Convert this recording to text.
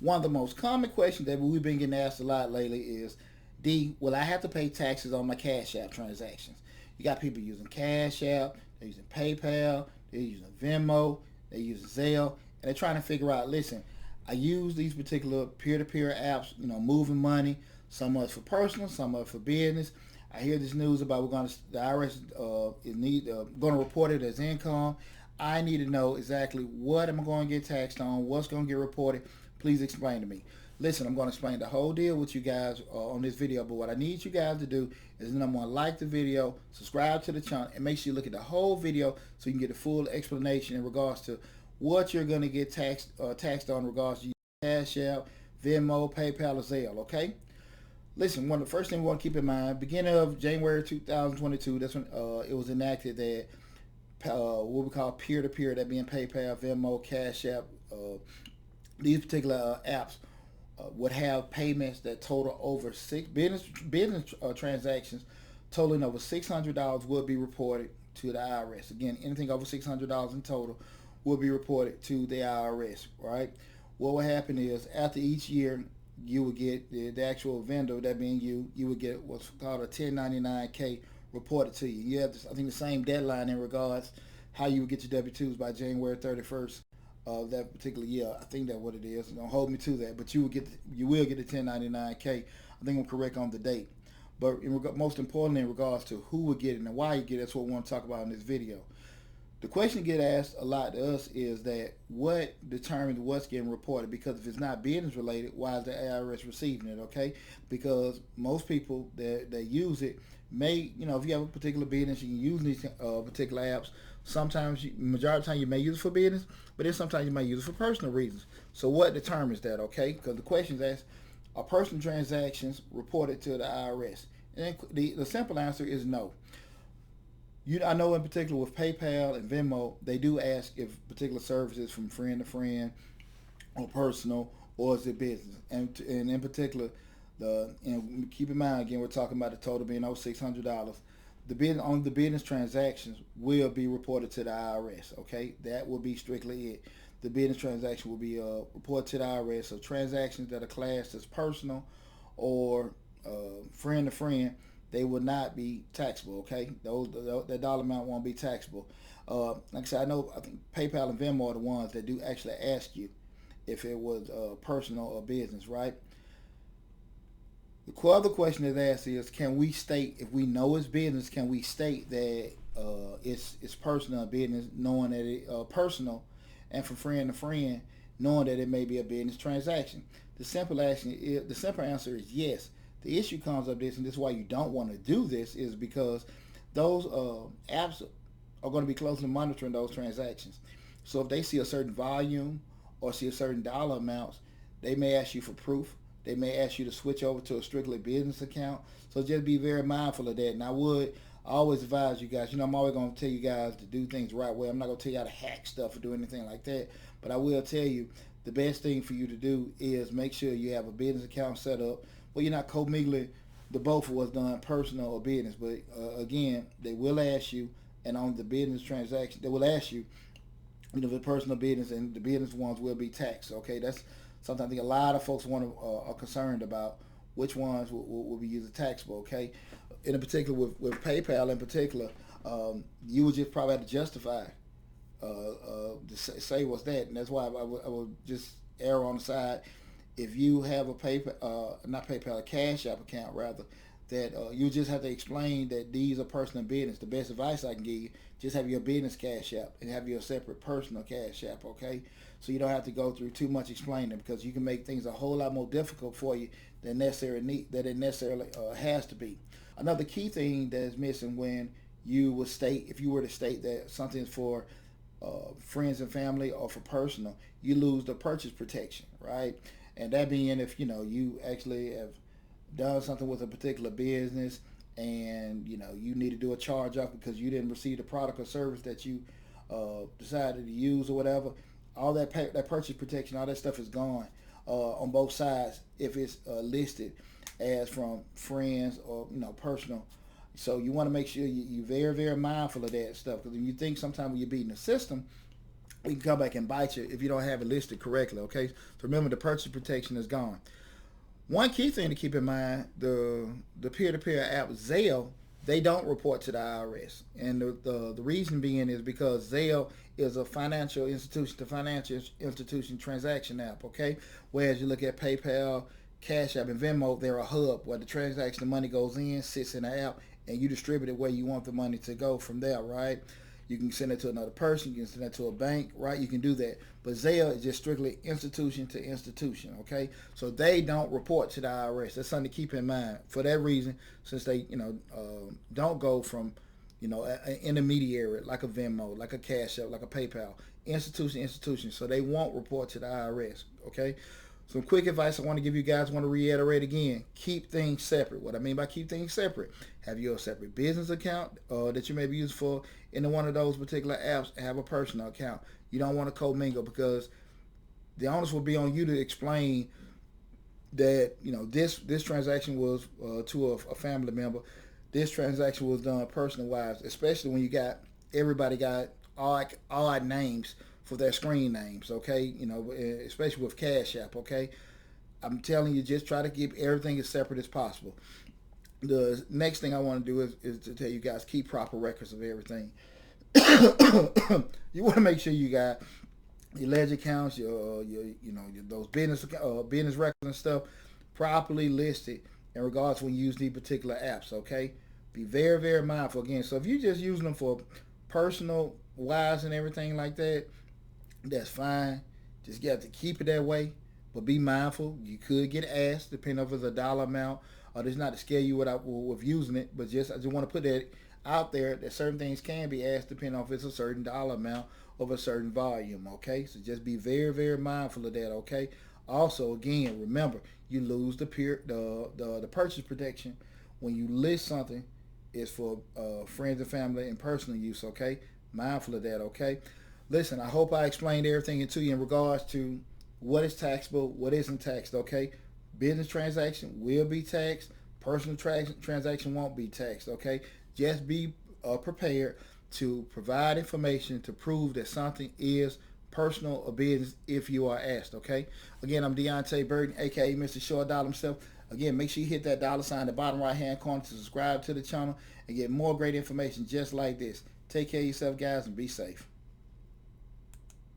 One of the most common questions that we've been getting asked a lot lately is, D, will I have to pay taxes on my Cash App transactions? You got people using Cash App, they're using PayPal, they're using Venmo, they're using Zelle, and they're trying to figure out, listen, I use these particular peer-to-peer apps, moving money. Some of it's for personal, some of it for business. I hear this news about the IRS going to report it as income. I need to know exactly what am I going to get taxed on, what's going to get reported. Please explain to me. Listen, I'm going to explain the whole deal with you guys on this video, but what I need you guys to do is number one, like the video, subscribe to the channel, and make sure you look at the whole video so you can get a full explanation in regards to what you're going to get taxed on in regards to Cash App, Venmo, PayPal, or Zelle, okay? Listen, one of the first things we want to keep in mind, beginning of January 2022, that's when it was enacted that what we call peer-to-peer, that being PayPal, Venmo, Cash App, these particular apps would have payments that total over business transactions totaling over $600 will be reported to the IRS. Again, anything over $600 in total will be reported to the IRS, right? What will happen is after each year, you would get the actual vendor, that being you would get what's called a 1099-K reported to you. You have this, I think, the same deadline in regards how you would get your W-2s by January 31st of that particular year. I think that's what it is. Don't hold me to that, but you will get the 1099-K. I think I'm correct on the date. But most importantly, in regards to who would get it and why you get it, that's what we want to talk about in this video. The question get asked a lot to us is that what determines what's getting reported? Because if it's not business related, why is the IRS receiving it? Okay, because most people that use it may, if you have a particular business, you can use these particular apps. Sometimes, majority of the time, you may use it for business, but then sometimes you may use it for personal reasons. So what determines that? Okay, because the question is asked, are personal transactions reported to the IRS? And the simple answer is no. I know in particular with PayPal and Venmo, they do ask if particular services from friend to friend or personal or is it business. And in particular, keep in mind again, we're talking about the total being over $600. Only the business transactions will be reported to the IRS. Okay, that will be strictly it. The business transaction will be reported to the IRS. So transactions that are classed as personal or friend to friend, they will not be taxable. Okay, that dollar amount won't be taxable. Like I said, I think PayPal and Venmo are the ones that do actually ask you if it was personal or business, right? The other question that's asked is, can we state, if we know it's business, can we state that it's personal or business, knowing that it personal, and from friend to friend, knowing that it may be a business transaction? The simple answer is yes. The issue comes up this, and this is why you don't want to do this, is because those apps are going to be closely monitoring those transactions. So if they see a certain volume or see a certain dollar amounts, they may ask you for proof. They may ask you to switch over to a strictly business account. So just be very mindful of that. And I always advise you guys, I'm always going to tell you guys to do things the right way. I'm not going to tell you how to hack stuff or do anything like that. But I will tell you, the best thing for you to do is make sure you have a business account set up. Well, you're not commingling the both of what's done, personal or business. But again, they will ask you, and on the business transaction, they will ask you, the personal business, and the business ones will be taxed. Okay, that's something I think a lot of folks are concerned about, which ones will be used as taxable. Okay, in particular with PayPal in particular, you would just probably have to justify to say what's that, and that's why I would just err on the side. If you have a a Cash App account rather, that you just have to explain that these are personal business. The best advice I can give you, just have your business Cash App and have your separate personal Cash App, okay? So you don't have to go through too much explaining, because you can make things a whole lot more difficult for you than it necessarily has to be. Another key thing that is missing when if you were to state that something is for friends and family or for personal, you lose the purchase protection, right? And that being if you actually have done something with a particular business and you need to do a charge off because you didn't receive the product or service that you decided to use or whatever, all that purchase protection, all that stuff is gone on both sides if it's listed as from friends or personal. So you want to make sure you're very, very mindful of that stuff, because when you think sometimes when you're beating the system, it can come back and bite you if you don't have it listed correctly. Okay, so remember the purchase protection is gone. One key thing to keep in mind: the peer to peer app Zelle, they don't report to the IRS, and the reason being is because Zelle is a financial institution to financial institution transaction app. Okay, whereas you look at PayPal, Cash App, and Venmo, they're a hub where the transaction, the money goes in, sits in the app, and you distribute it where you want the money to go from there. Right? You can send it to another person. You can send it to a bank, right? You can do that. But Zelle is just strictly institution to institution, okay? So they don't report to the IRS. That's something to keep in mind. For that reason, since they, don't go from, an intermediary like a Venmo, like a Cash App, like a PayPal, institution. So they won't report to the IRS, okay? Some quick advice I want to give you guys, I want to reiterate again. Keep things separate. What I mean by keep things separate, have your separate business account that you may be used for in one of those particular apps. Have a personal account. You don't want to commingle because the onus will be on you to explain that, this transaction was to a family member. This transaction was done personal wise, especially when everybody got odd names for their screen names, okay? Especially with Cash App, okay? I'm telling you, just try to keep everything as separate as possible. The next thing I want to do is to tell you guys, keep proper records of everything. You want to make sure you got your ledger accounts, your those business records and stuff properly listed in regards to when you use these particular apps, okay? Be very, very mindful again. So if you're just using them for personal wise and everything like that, that's fine. Just you have to keep it that way, but be mindful. You could get asked, depending on if it's a dollar amount, or this not to scare you with using it, but I just want to put that out there that certain things can be asked depending on if it's a certain dollar amount of a certain volume. Okay, so just be very, very mindful of that. Okay. Also, again, remember you lose the purchase protection when you list something. Is for friends and family and personal use. Okay, mindful of that. Okay. Listen, I hope I explained everything to you in regards to what is taxable, what isn't taxed, okay? Business transaction will be taxed. Personal transaction won't be taxed, okay? Just be prepared to provide information to prove that something is personal or business if you are asked, okay? Again, I'm Deonte Burden, a.k.a. Mr. Short Dollar himself. Again, make sure you hit that dollar sign in the bottom right-hand corner to subscribe to the channel and get more great information just like this. Take care of yourself, guys, and be safe.